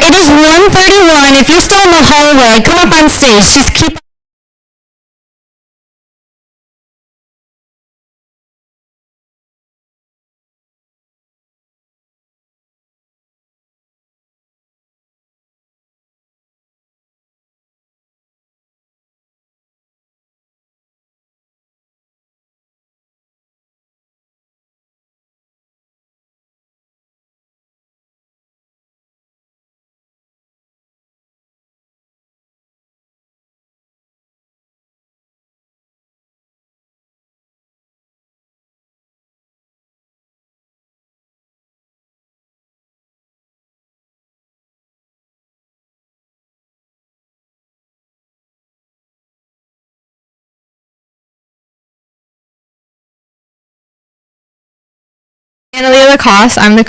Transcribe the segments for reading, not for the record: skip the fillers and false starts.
It is 1:31. If you're still in the hallway, come up on stage. Just keep. Analia Lacoste. I'm the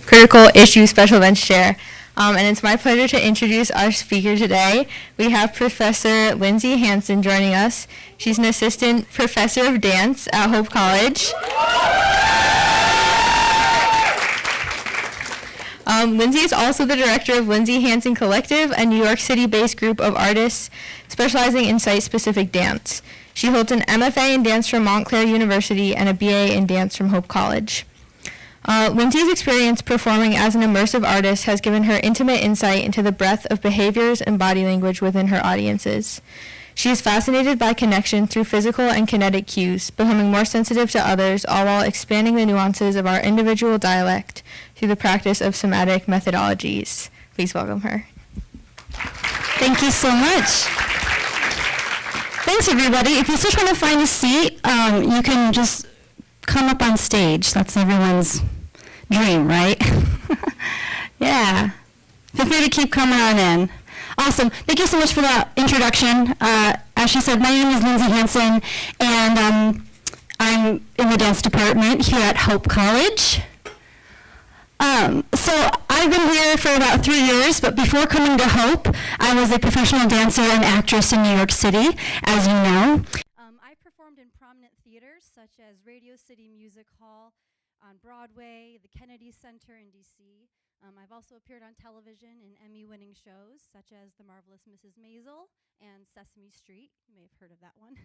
critical issue special events chair. And it's my pleasure to introduce our speaker today. We have Professor Lindsey Hanson joining us. She's an assistant professor of dance at Hope College. Lindsey is also the director of Lindsey Hanson Collective, a New York City-based group of artists specializing in site-specific dance. She holds an MFA in dance from Montclair University and a BA in dance from Hope College. Lindsey's experience performing as an immersive artist has given her intimate insight into the breadth of behaviors and body language within her audiences. She is fascinated by connection through physical and kinetic cues, becoming more sensitive to others, all while expanding the nuances of our individual dialect through the practice of somatic methodologies. Please welcome her. Thank you so much. Thanks, everybody. If you're still trying to find a seat, you can just come up on stage. That's everyone's dream, right? Yeah. Feel free to keep coming on in. Awesome. Thank you so much for that introduction. As she said, my name is Lindsey Hanson, and I'm in the dance department here at Hope College. So I've been here for about 3 years, but before coming to Hope, I was a professional dancer and actress in New York City, as you know. I performed in prominent theaters such as Radio City Music Hall on Broadway, the Kennedy Center in D.C. I've also appeared on television in Emmy-winning shows such as The Marvelous Mrs. Maisel and Sesame Street. You may have heard of that one.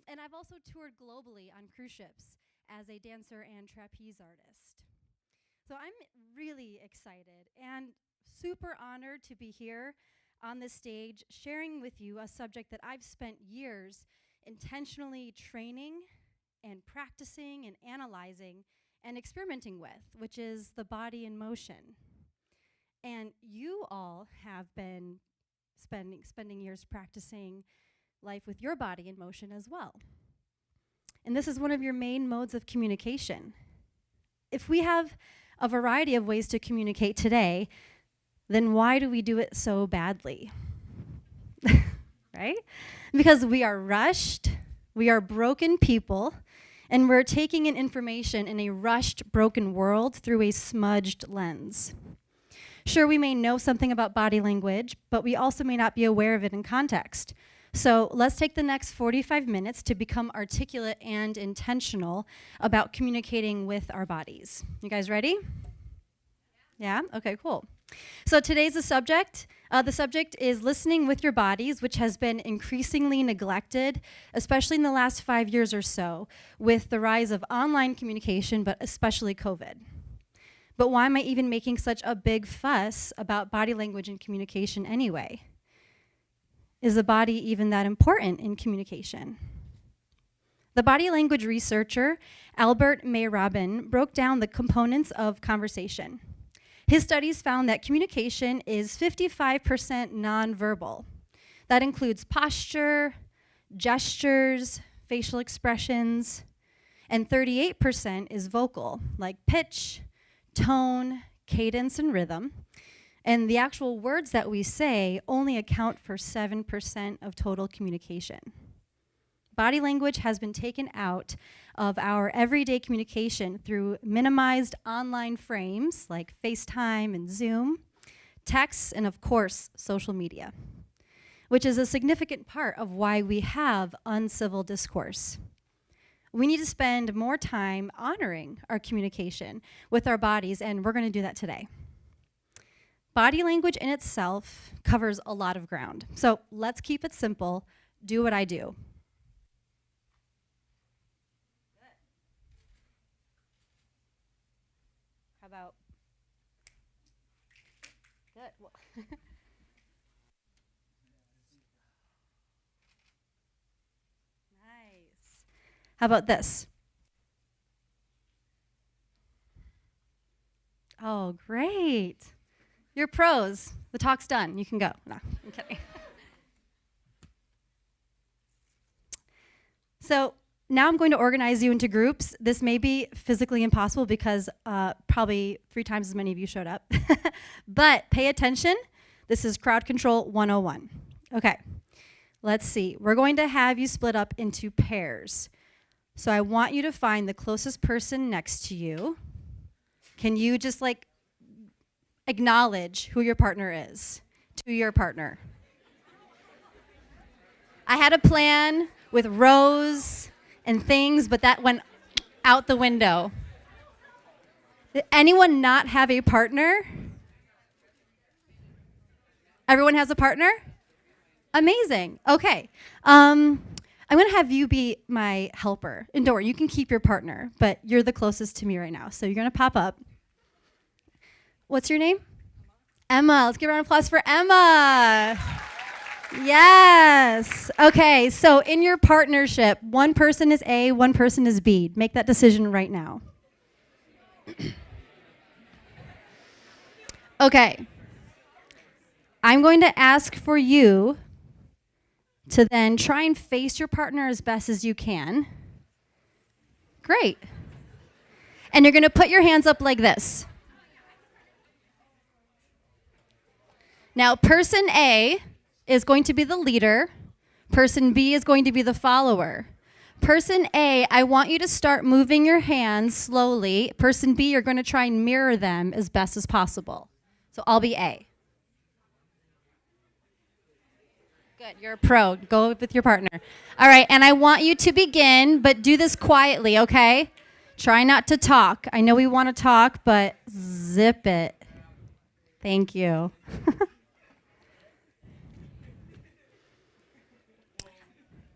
And I've also toured globally on cruise ships as a dancer and trapeze artist. So I'm really excited and super honored to be here on this stage sharing with you a subject that I've spent years intentionally training and practicing and analyzing and experimenting with, which is the body in motion. And you all have been spending years practicing life with your body in motion as well. And this is one of your main modes of communication. If we have a variety of ways to communicate today, then why do we do it so badly? Right? Because we are rushed, we are broken people, and we're taking in information in a rushed, broken world through a smudged lens. Sure, we may know something about body language, but we also may not be aware of it in context. So let's take the next 45 minutes to become articulate and intentional about communicating with our bodies. You guys ready? Yeah? Okay, cool. So today's the subject. The subject is listening with your bodies, which has been increasingly neglected, especially in the last 5 years or so, with the rise of online communication, but especially COVID. But why am I even making such a big fuss about body language and communication anyway? Is the body even that important in communication? The body language researcher, Albert May Robin, broke down the components of conversation. His studies found that communication is 55% nonverbal. That includes posture, gestures, facial expressions, and 38% is vocal, like pitch, tone, cadence, and rhythm. And the actual words that we say only account for 7% of total communication. Body language has been taken out of our everyday communication through minimized online frames like FaceTime and Zoom, texts, and of course, social media, which is a significant part of why we have uncivil discourse. We need to spend more time honoring our communication with our bodies, and we're going to do that today. body language in itself covers a lot of ground. So let's keep it simple. Do what I do. How about good? Well nice. How about this? Oh, great. You're pros. The talk's done. You can go. No, I'm kidding. So now I'm going to organize you into groups. This may be physically impossible because probably 3 times as many of you showed up. But pay attention. This is Crowd Control 101. Okay, let's see. We're going to have you split up into pairs. So I want you to find the closest person next to you. Can you just like acknowledge who your partner is to your partner? I had a plan with rows and things, but that went out the window. Did anyone not have a partner? Everyone has a partner? Amazing. Okay. I'm going to have you be my helper. And don't worry, you can keep your partner, but you're the closest to me right now. So you're going to pop up. What's your name? Emma. Let's give a round of applause for Emma. Yes. Okay, so in your partnership, one person is A, one person is B. Make that decision right now. Okay. I'm going to ask for you to then try and face your partner as best as you can. Great. And you're going to put your hands up like this. Now, person A is going to be the leader. Person B is going to be the follower. Person A, I want you to start moving your hands slowly. Person B, you're going to try and mirror them as best as possible. So I'll be A. Good, you're a pro. Go with your partner. All right, and I want you to begin, but do this quietly, okay? Try not to talk. I know we want to talk, but zip it. Thank you.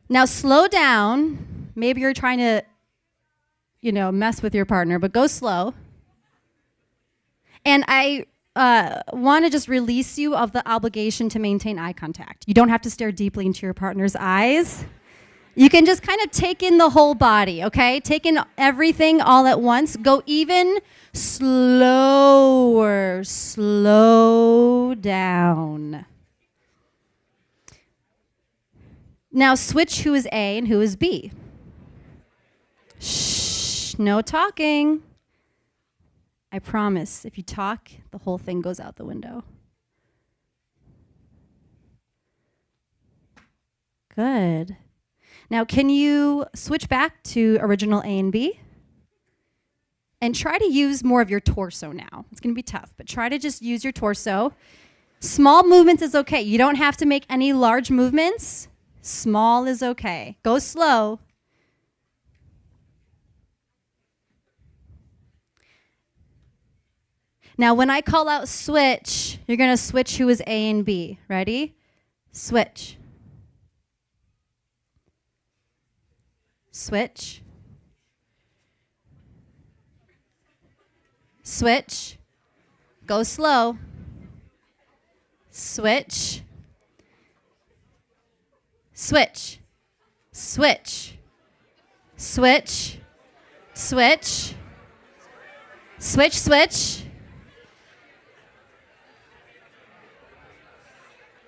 Now slow down. Maybe you're trying to, mess with your partner, but go slow. And I want to just release you of the obligation to maintain eye contact. You don't have to stare deeply into your partner's eyes. You can just kind of take in the whole body, okay? Take in everything all at once. Go even slower. Slow down. Now switch who is A and who is B. Shh, no talking. I promise, if you talk, the whole thing goes out the window. Good. Now, can you switch back to original A and B? And try to use more of your torso now. It's going to be tough, but try to just use your torso. Small movements is okay. You don't have to make any large movements. Small is okay. Go slow. Now, when I call out switch, you're going to switch who is A and B. Ready? Switch. Switch. Switch. Go slow. Switch. Switch. Switch. Switch. Switch. Switch, switch.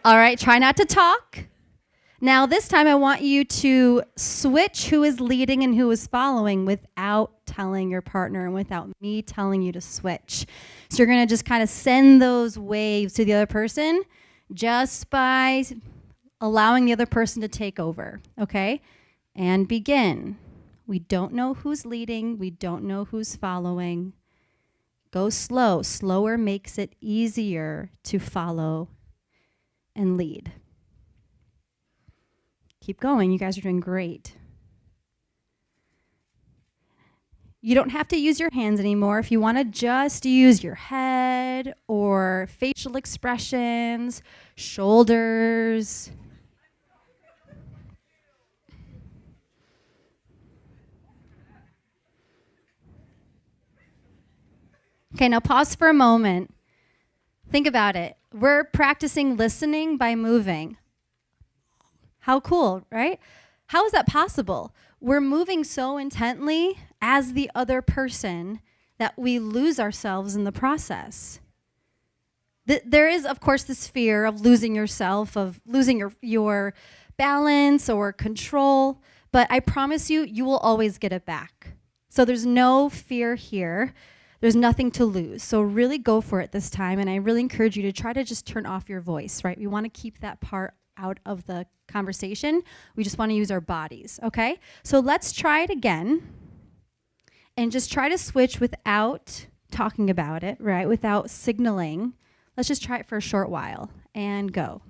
All right, try not to talk. Now this time I want you to switch who is leading and who is following without telling your partner and without me telling you to switch. So you're going to just kind of send those waves to the other person just by allowing the other person to take over, okay? And begin. We don't know who's leading. We don't know who's following. Go slow. Slower makes it easier to follow and lead. Keep going. You guys are doing great. You don't have to use your hands anymore. If you want to just use your head or facial expressions, shoulders. Okay, now pause for a moment. Think about it. We're practicing listening by moving. How cool, right? How is that possible? We're moving so intently as the other person that we lose ourselves in the process. There is, of course, this fear of losing yourself, of losing your balance or control, but I promise you, you will always get it back. So there's no fear here. There's nothing to lose. So really go for it this time, and I really encourage you to try to just turn off your voice, right? We want to keep that part out of the conversation. We just want to use our bodies, okay? So let's try it again, and just try to switch without talking about it, right? Without signaling. Let's just try it for a short while, and go.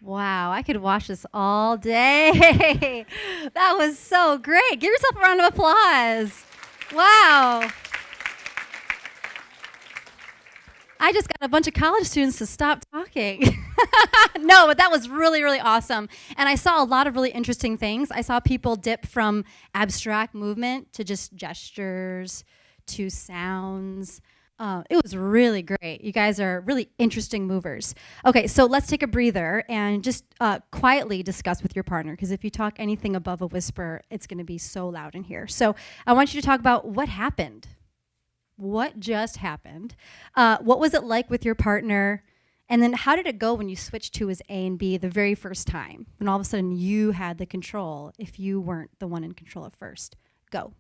Wow, I could watch this all day. That was so great. Give yourself a round of applause. Wow. I just got a bunch of college students to stop talking. No, but that was really, really awesome. And I saw a lot of really interesting things. I saw people dip from abstract movement to just gestures to sounds. It was really great. You guys are really interesting movers. Okay, so let's take a breather and just quietly discuss with your partner, because if you talk anything above a whisper, it's going to be so loud in here. So I want you to talk about what happened. What just happened? What was it like with your partner? And then how did it go when you switched to his A and B the very first time, when all of a sudden you had the control if you weren't the one in control at first? Go.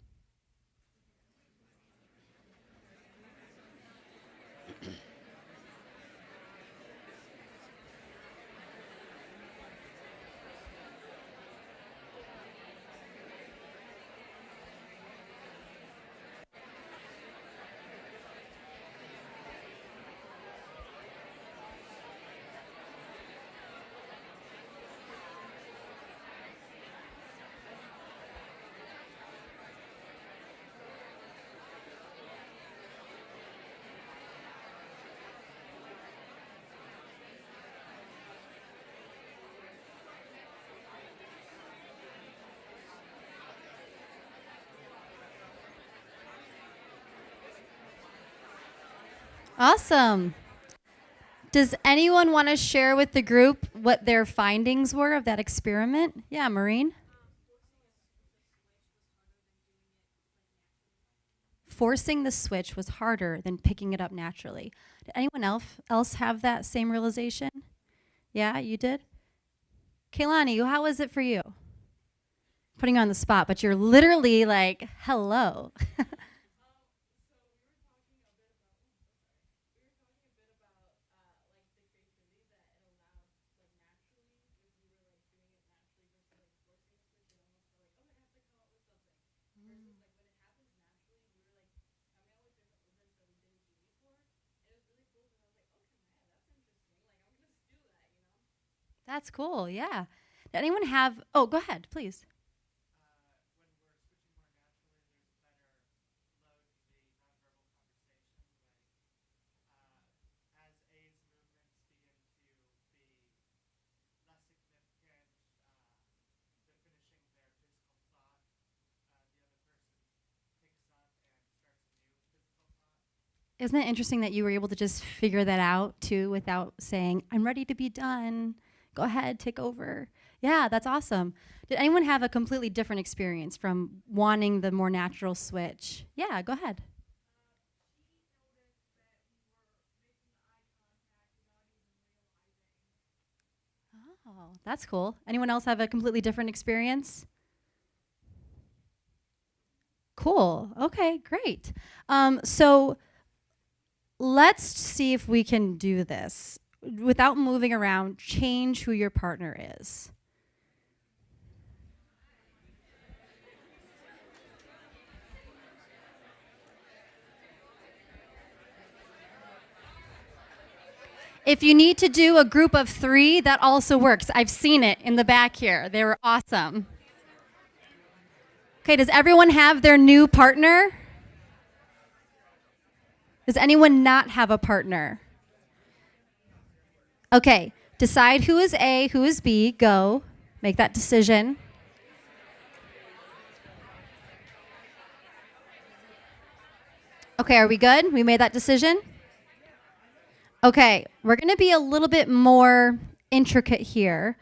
Awesome. Does anyone want to share with the group what their findings were of that experiment? Yeah, Maureen? Forcing the switch was harder than picking it up naturally. Did anyone else have that same realization? Yeah, you did? Kaylani, how was it for you? Putting you on the spot, but you're literally like, hello. That's cool, yeah. Did anyone have, oh, go ahead, please. Isn't it interesting that you were able to just figure that out too without saying, I'm ready to be done. Go ahead, take over. Yeah, that's awesome. Did anyone have a completely different experience from wanting the more natural switch? Yeah, go ahead. That's cool. Anyone else have a completely different experience? Cool. Okay, great. So let's see if we can do this. Without moving around, change who your partner is. If you need to do a group of 3, that also works. I've seen it in the back here. They were awesome. Okay, does everyone have their new partner? Does anyone not have a partner? Okay, decide who is A, who is B. Go. Make that decision. Okay, are we good? We made that decision? Okay, we're going to be a little bit more intricate here,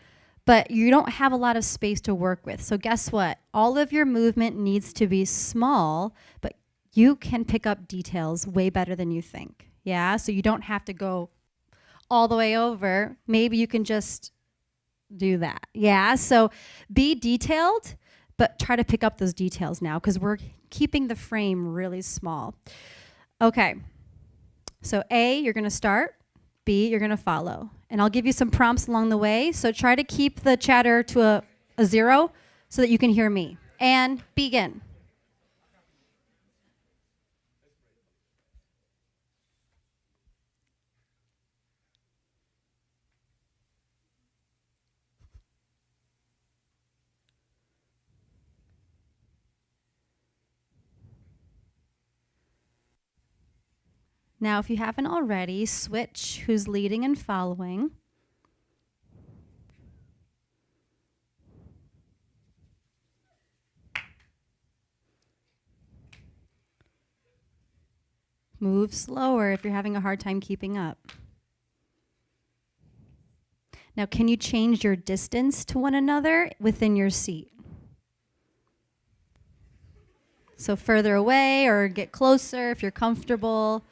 but you don't have a lot of space to work with. So guess what? All of your movement needs to be small, but you can pick up details way better than you think. Yeah, so you don't have to go all the way over. Maybe you can just do that. Yeah, so be detailed, but try to pick up those details now because we're keeping the frame really small. Okay. So A, you're going to start. B, you're going to follow. And I'll give you some prompts along the way. So try to keep the chatter to a 0 so that you can hear me. And begin. Now, if you haven't already, switch who's leading and following. Move slower if you're having a hard time keeping up. Now, can you change your distance to one another within your seat? So further away or get closer if you're comfortable.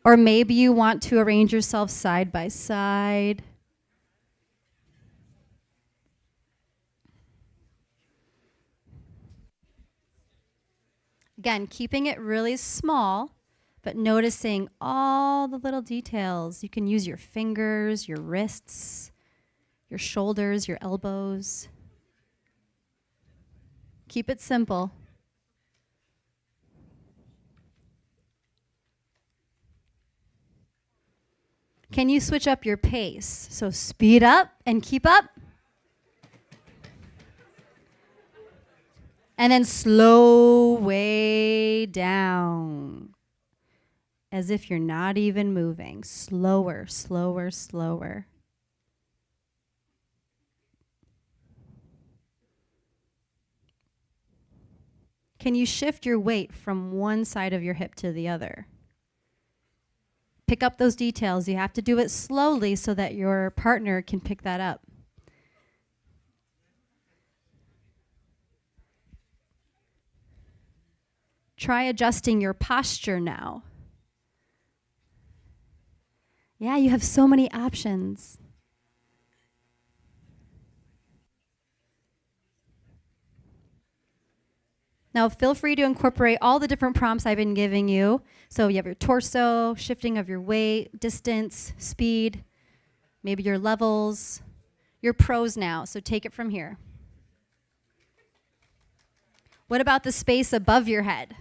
Or maybe you want to arrange yourself side by side. Again, keeping it really small, but noticing all the little details. You can use your fingers, your wrists, your shoulders, your elbows. Keep it simple. Can you switch up your pace? So speed up and keep up. And then slow way down. As if you're not even moving. Slower, slower, slower. Can you shift your weight from one side of your hip to the other? Pick up those details. You have to do it slowly so that your partner can pick that up. Try adjusting your posture now. Yeah, you have so many options. Now, feel free to incorporate all the different prompts I've been giving you. So you have your torso, shifting of your weight, distance, speed, maybe your levels. You're pros now, so take it from here. What about the space above your head?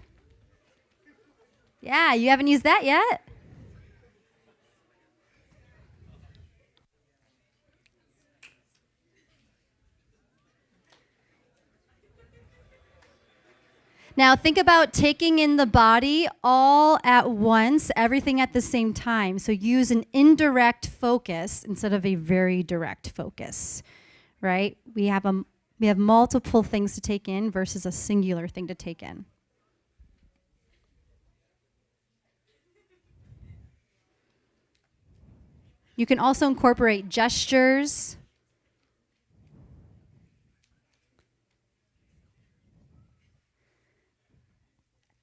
Yeah, you haven't used that yet? Now think about taking in the body all at once, everything at the same time. So use an indirect focus instead of a very direct focus, right? We have multiple things to take in versus a singular thing to take in. You can also incorporate gestures.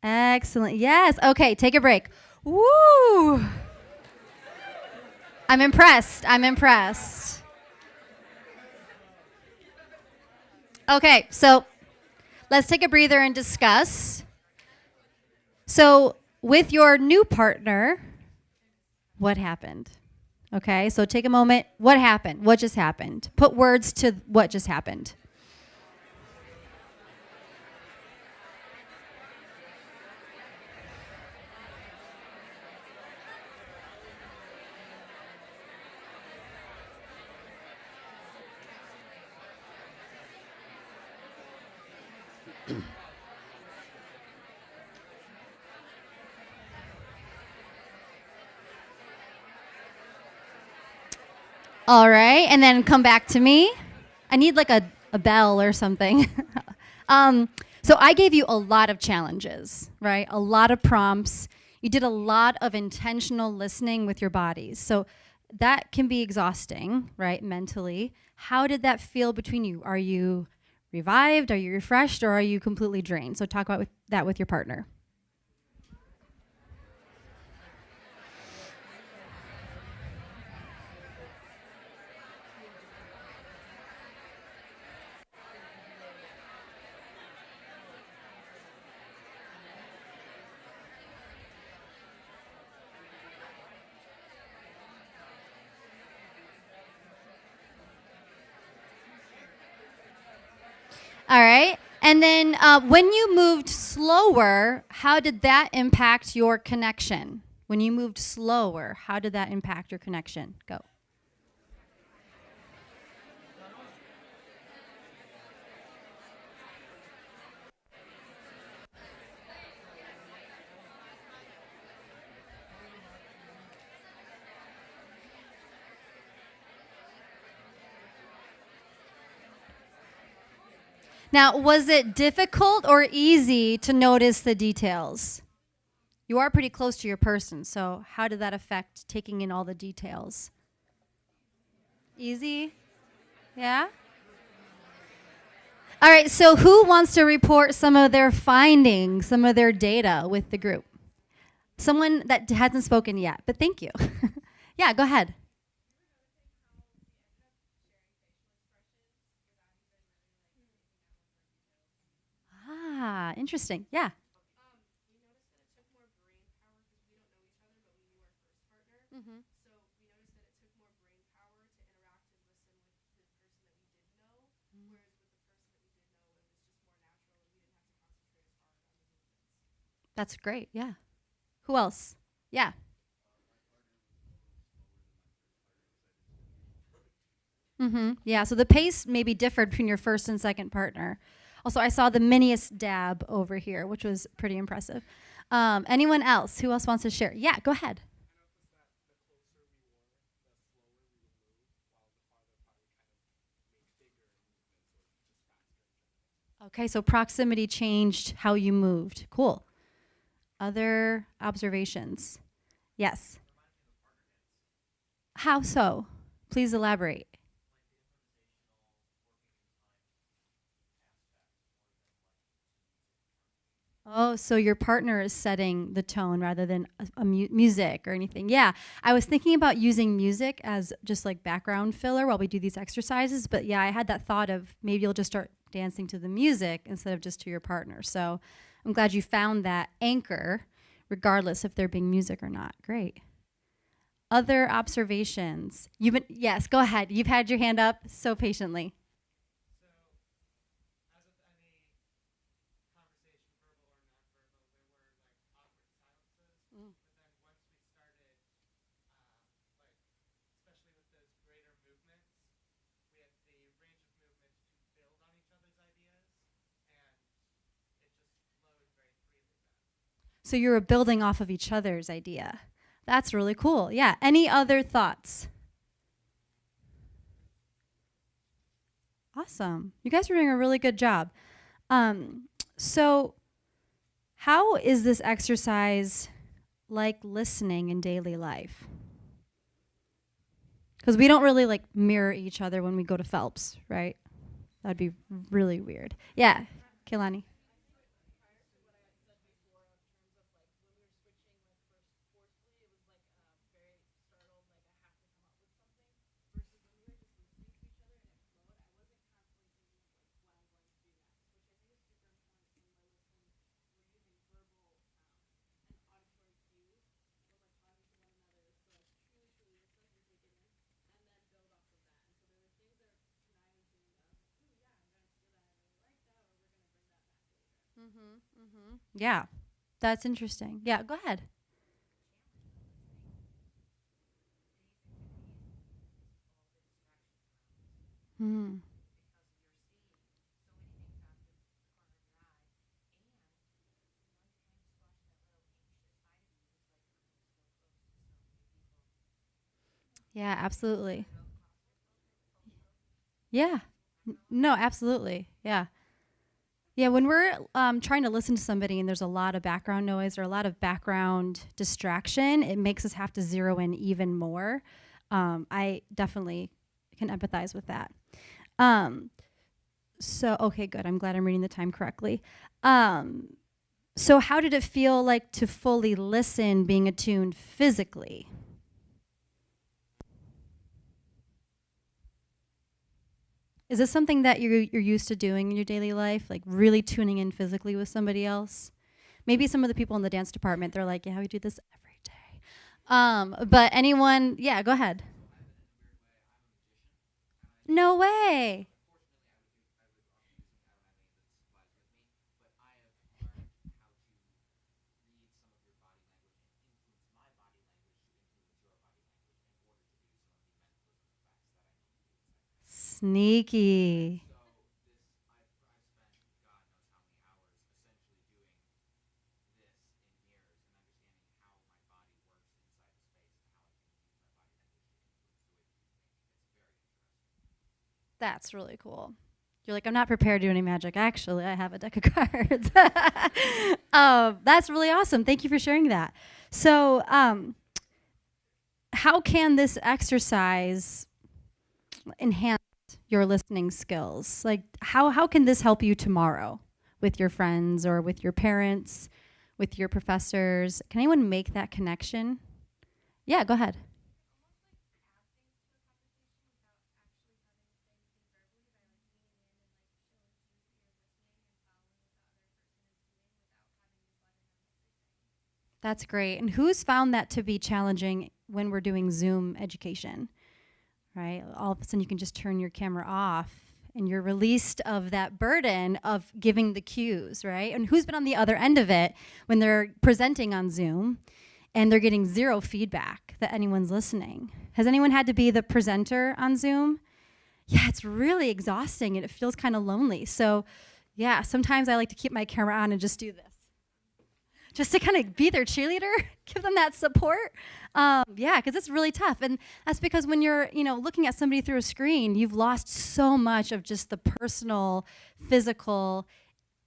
Excellent. Yes. Okay, take a break. Woo! I'm impressed. I'm impressed. Okay, so let's take a breather and discuss. So, with your new partner, what happened? Okay, so take a moment. What happened? What just happened? Put words to what just happened. All right, and then come back to me. I need like a bell or something. So I gave you a lot of challenges, right? A lot of prompts. You did a lot of intentional listening with your bodies. So that can be exhausting, right, mentally. How did that feel between you? Are you revived? Are you refreshed? Or are you completely drained? So talk about that with your partner. All right. And then when you moved slower, how did that impact your connection? When you moved slower, how did that impact your connection? Go. Now, was it difficult or easy to notice the details? You are pretty close to your person, so how did that affect taking in all the details? Easy? Yeah? All right, so who wants to report some of their findings, some of their data with the group? Someone that hasn't spoken yet, but thank you. Yeah, go ahead. Ah, interesting. Yeah. Mhm. That's great. Yeah. Who else? Yeah. Yeah. So the pace maybe differed between your first and second partner. Also, I saw the miniest dab over here, which was pretty impressive. Anyone else? Who else wants to share? Yeah, go ahead. Okay, so proximity changed how you moved. Cool. Other observations? Yes. How so? Please elaborate. Oh, so your partner is setting the tone rather than music or anything. Yeah, I was thinking about using music as just like background filler while we do these exercises. But yeah, I had that thought of maybe you'll just start dancing to the music instead of just to your partner. So I'm glad you found that anchor, regardless if there being music or not. Great. Other observations? Yes, go ahead. You've had your hand up so patiently. So you were building off of each other's idea. That's really cool. Yeah. Any other thoughts? Awesome. You guys are doing a really good job. So, how is this exercise like listening in daily life? Because we don't really like mirror each other when we go to Phelps, right? That'd be really weird. Yeah, Kehlani. Yeah, that's interesting. Yeah, go ahead. Mm. Yeah, absolutely. Yeah. No, absolutely. Yeah. Yeah, when we're trying to listen to somebody and there's a lot of background noise or a lot of background distraction, it makes us have to zero in even more. I definitely can empathize with that. Um, okay, good. I'm glad I'm reading the time correctly. Um, so, how did it feel like to fully listen, being attuned physically? Is this something that you're used to doing in your daily life, like really tuning in physically with somebody else? Maybe some of the people in the dance department, they're like, yeah, we do this every day. But anyone, yeah, go ahead. No way. Sneaky. That's really cool. You're like, I'm not prepared to do any magic. Actually, I have a deck of cards. That's really awesome. Thank you for sharing that. So, how can this exercise enhance your listening skills? Like, how can this help you tomorrow with your friends or with your parents, with your professors? Can anyone make that connection? Yeah, go ahead. That's great. And who's found that to be challenging when we're doing Zoom education, right? All of a sudden you can just turn your camera off and you're released of that burden of giving the cues, right? And who's been on the other end of it when they're presenting on Zoom and they're getting zero feedback that anyone's listening? Has anyone had to be the presenter on Zoom? Yeah, it's really exhausting and it feels kind of lonely. So, yeah, sometimes I like to keep my camera on and just do this, just to kind of be their cheerleader, give them that support. Yeah, because it's really tough. And that's because when you're, looking at somebody through a screen, you've lost so much of just the personal, physical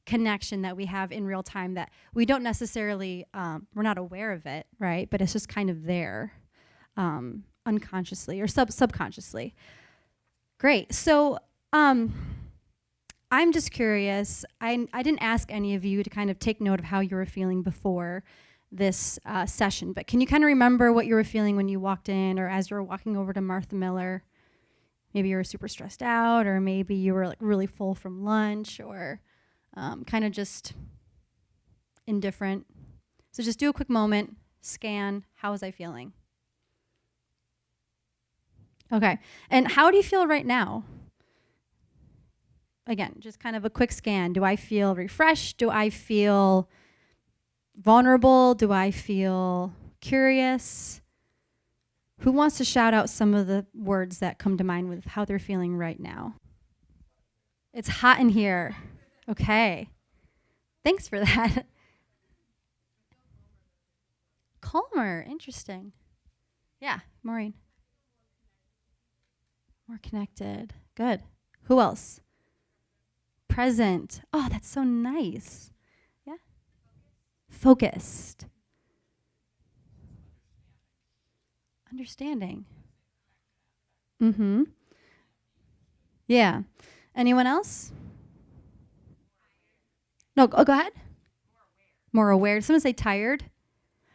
connection that we have in real time that we don't necessarily, we're not aware of it, right? But it's just kind of there unconsciously or subconsciously. Great. So, I'm just curious. I didn't ask any of you to kind of take note of how you were feeling before this session, but can you kind of remember what you were feeling when you walked in or as you were walking over to Martha Miller? Maybe you were super stressed out, or maybe you were like really full from lunch, or kind of just indifferent. So just do a quick moment, scan. How was I feeling? Okay. And how do you feel right now? Again, just kind of a quick scan. Do I feel refreshed? Do I feel vulnerable? Do I feel curious? Who wants to shout out some of the words that come to mind with how they're feeling right now? It's hot in here. Okay. Thanks for that. Calmer. Interesting. Yeah, Maureen. More connected. Good. Who else? Present. Oh, that's so nice. Yeah. Focused. Understanding. Mm-hmm. Yeah. Anyone else? No, go ahead. More aware. Did someone say tired?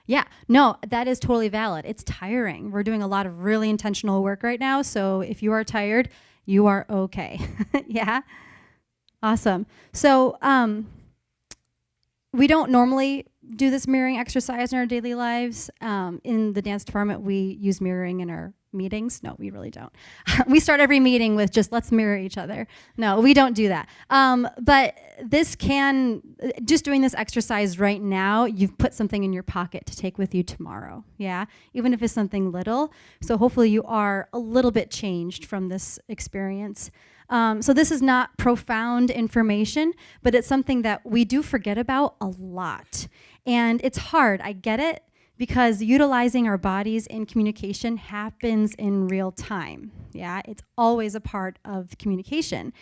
Yeah. No, that is totally valid. It's tiring. We're doing a lot of really intentional work right now. So if you are tired, you are okay. Yeah. Awesome. So we don't normally do this mirroring exercise in our daily lives. In the dance department, we use mirroring in our meetings. No, we really don't. We start every meeting with just let's mirror each other. No, we don't do that. But this can, just doing this exercise right now, you've put something in your pocket to take with you tomorrow, yeah? Even if it's something little. So hopefully you are a little bit changed from this experience. So this is not profound information, but it's something that we do forget about a lot. And it's hard, I get it, because utilizing our bodies in communication happens in real time. Yeah, it's always a part of communication.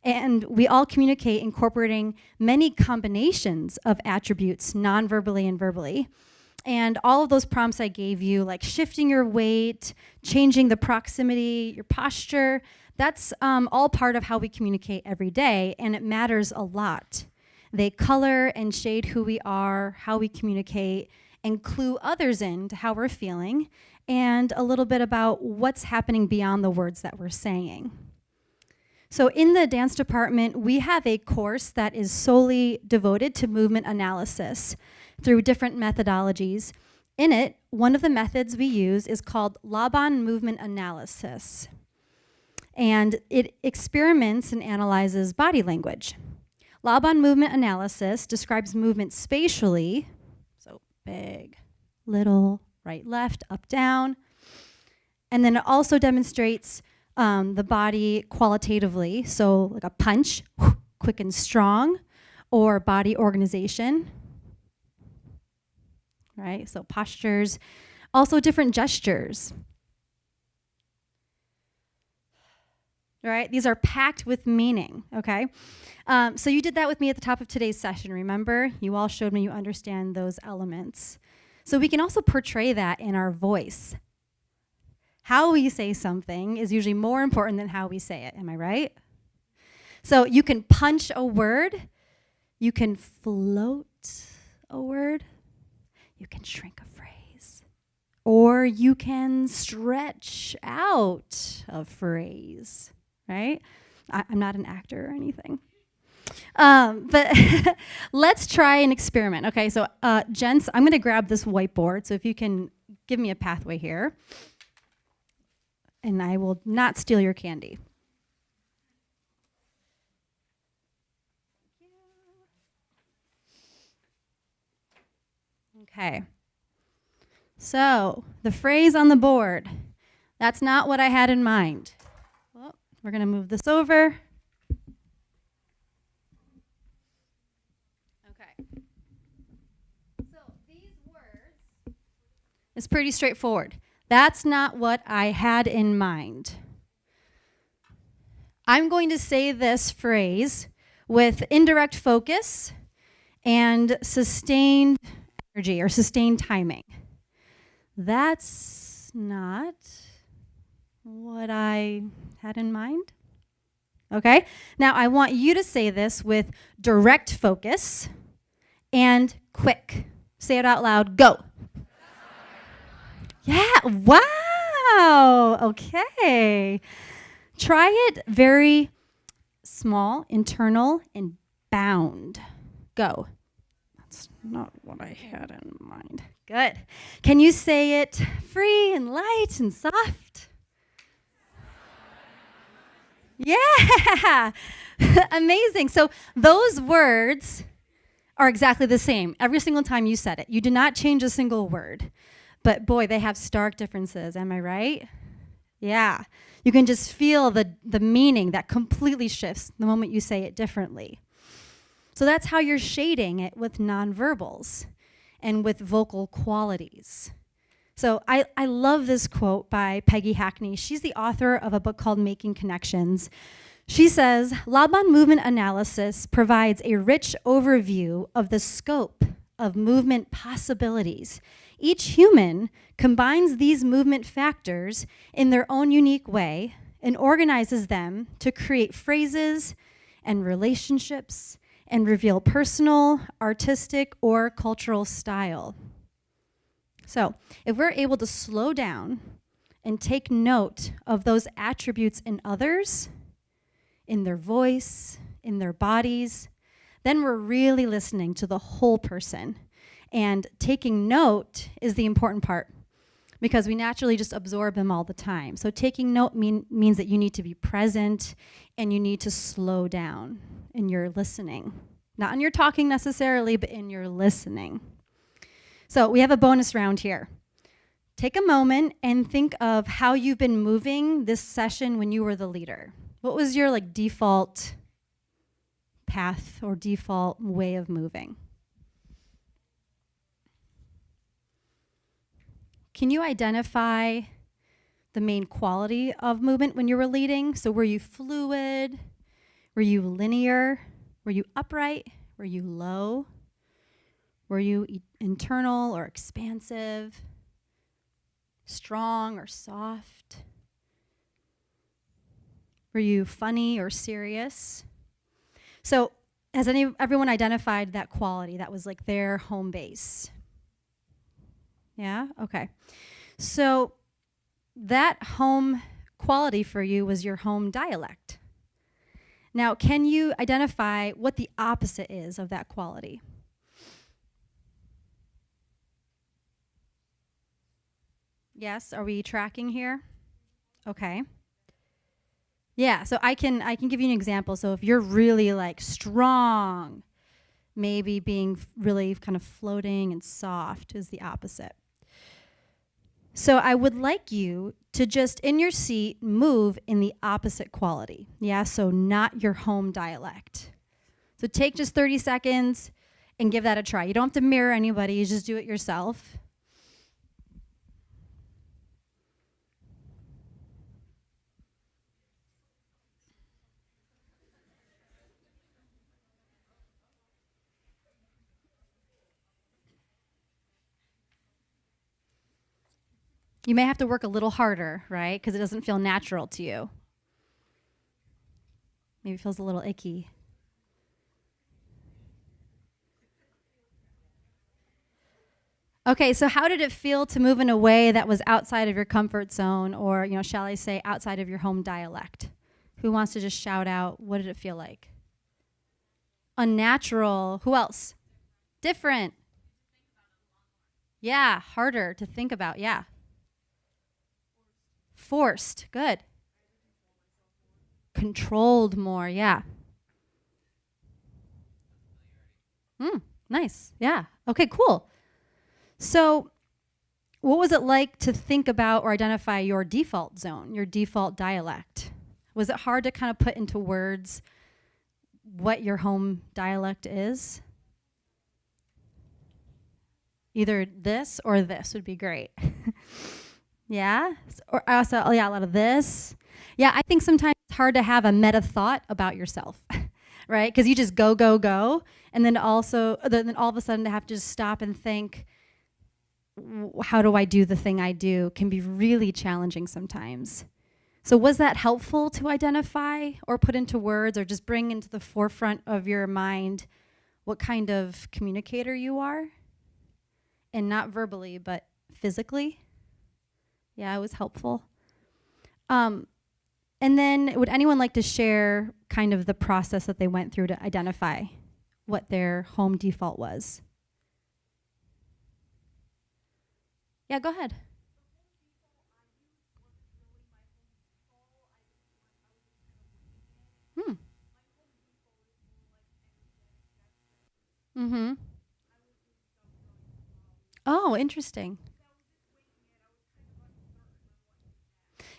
And we all communicate incorporating many combinations of attributes, non-verbally and verbally. And all of those prompts I gave you, like shifting your weight, changing the proximity, your posture, that's all part of how we communicate every day, and it matters a lot. They color and shade who we are, how we communicate, and clue others in to how we're feeling, and a little bit about what's happening beyond the words that we're saying. So in the dance department, we have a course that is solely devoted to movement analysis through different methodologies. In it, one of the methods we use is called Laban movement analysis. And it experiments and analyzes body language. Laban movement analysis describes movement spatially, so big, little, right, left, up, down. And then it also demonstrates the body qualitatively, so like a punch, quick and strong, or body organization, right? So postures, also different gestures. Right? These are packed with meaning, okay? So you did that with me at the top of today's session, remember? You all showed me you understand those elements. So we can also portray that in our voice. How we say something is usually more important than how we say it, am I right? So you can punch a word, you can float a word, you can shrink a phrase, or you can stretch out a phrase. Right? I'm not an actor or anything. But let's try an experiment. Okay, so gents, I'm going to grab this whiteboard. So if you can give me a pathway here. And I will not steal your candy. Okay. So the phrase on the board, that's not what I had in mind. We're going to move this over. Okay. So these words is pretty straightforward. That's not what I had in mind. I'm going to say this phrase with indirect focus and sustained energy or sustained timing. That's not what I had in mind. Okay? Now I want you to say this with direct focus and quick. Say it out loud. Go. Yeah. Wow. Okay. Try it very small, internal, and bound. Go. That's not what I had in mind. Good. Can you say it free and light and soft? Yeah, amazing. So those words are exactly the same every single time you said it. You did not change a single word. But boy, they have stark differences. Am I right? Yeah. You can just feel the meaning that completely shifts the moment you say it differently. So that's how you're shading it with nonverbals and with vocal qualities. So I love this quote by Peggy Hackney. She's the author of a book called Making Connections. She says, Laban movement analysis provides a rich overview of the scope of movement possibilities. Each human combines these movement factors in their own unique way and organizes them to create phrases and relationships and reveal personal, artistic, or cultural style. So if we're able to slow down and take note of those attributes in others, in their voice, in their bodies, then we're really listening to the whole person. And taking note is the important part. because we naturally just absorb them all the time. So taking note means that you need to be present and you need to slow down in your listening. Not in your talking necessarily, but in your listening. So we have a bonus round here. Take a moment and think of how you've been moving this session when you were the leader. What was your default path or default way of moving? Can you identify the main quality of movement when you were leading? So were you fluid? Were you linear? Were you upright? Were you low? Were you internal or expansive? Strong or soft? Were you funny or serious? So has everyone identified that quality that was their home base? Yeah? Okay. So that home quality for you was your home dialect. Now, can you identify what the opposite is of that quality? Yes, are we tracking here? Okay. Yeah, so I can give you an example. So if you're really strong, maybe being really kind of floating and soft is the opposite. So I would like you to just in your seat move in the opposite quality. Yeah, so not your home dialect. So take just 30 seconds and give that a try. You don't have to mirror anybody, you just do it yourself. You may have to work a little harder, right? Because it doesn't feel natural to you. Maybe it feels a little icky. Okay, so how did it feel to move in a way that was outside of your comfort zone or, shall I say, outside of your home dialect? Who wants to just shout out, what did it feel like? Unnatural. Who else? Different. Yeah, harder to think about, yeah. Forced, good. Controlled more, yeah. Nice, yeah. Okay, cool. So what was it like to think about or identify your default zone, your default dialect? Was it hard to kind of put into words what your home dialect is? Either this or this would be great. Yeah? Or also, a lot of this. Yeah, I think sometimes it's hard to have a meta thought about yourself, right? Because you just go, go, go. And then then all of a sudden to have to just stop and think, how do I do the thing I do can be really challenging sometimes. So was that helpful to identify or put into words or just bring into the forefront of your mind what kind of communicator you are? And not verbally, but physically? Yeah, it was helpful. And then would anyone like to share kind of the process that they went through to identify what their home default was? Yeah, go ahead. Mm-hmm. Oh, interesting.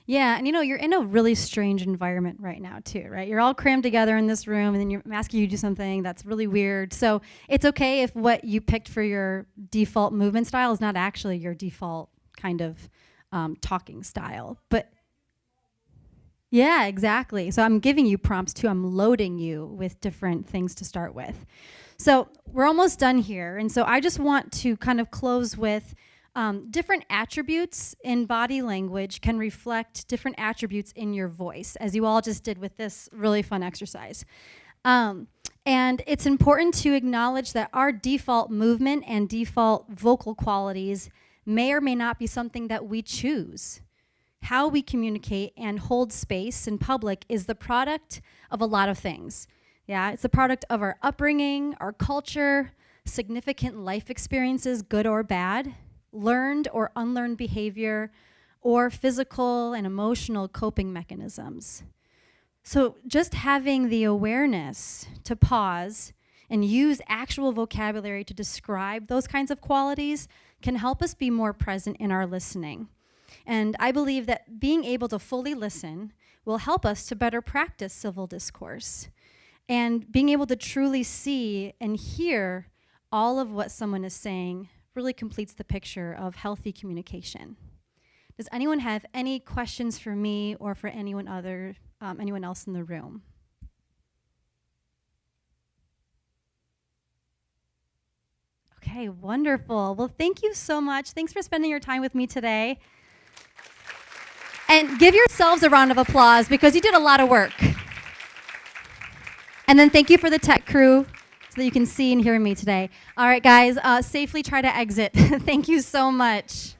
Yeah, and you're in a really strange environment right now too, right? You're all crammed together in this room and then I'm asking you to do something that's really weird. So it's okay if what you picked for your default movement style is not actually your default kind of talking style. But yeah, exactly. So I'm giving you prompts too. I'm loading you with different things to start with. So we're almost done here. And so I just want to kind of close with different attributes in body language can reflect different attributes in your voice, as you all just did with this really fun exercise. And it's important to acknowledge that our default movement and default vocal qualities may or may not be something that we choose. How we communicate and hold space in public is the product of a lot of things. Yeah, it's the product of our upbringing, our culture, significant life experiences, good or bad. learned or unlearned behavior, or physical and emotional coping mechanisms. So just having the awareness to pause and use actual vocabulary to describe those kinds of qualities can help us be more present in our listening. And I believe that being able to fully listen will help us to better practice civil discourse. And being able to truly see and hear all of what someone is saying really completes the picture of healthy communication. Does anyone have any questions for me or for anyone else in the room? Okay, wonderful. Well, thank you so much. Thanks for spending your time with me today. And give yourselves a round of applause because you did a lot of work. And then thank you for the tech crew so that you can see and hear me today. All right, guys, safely try to exit. Thank you so much.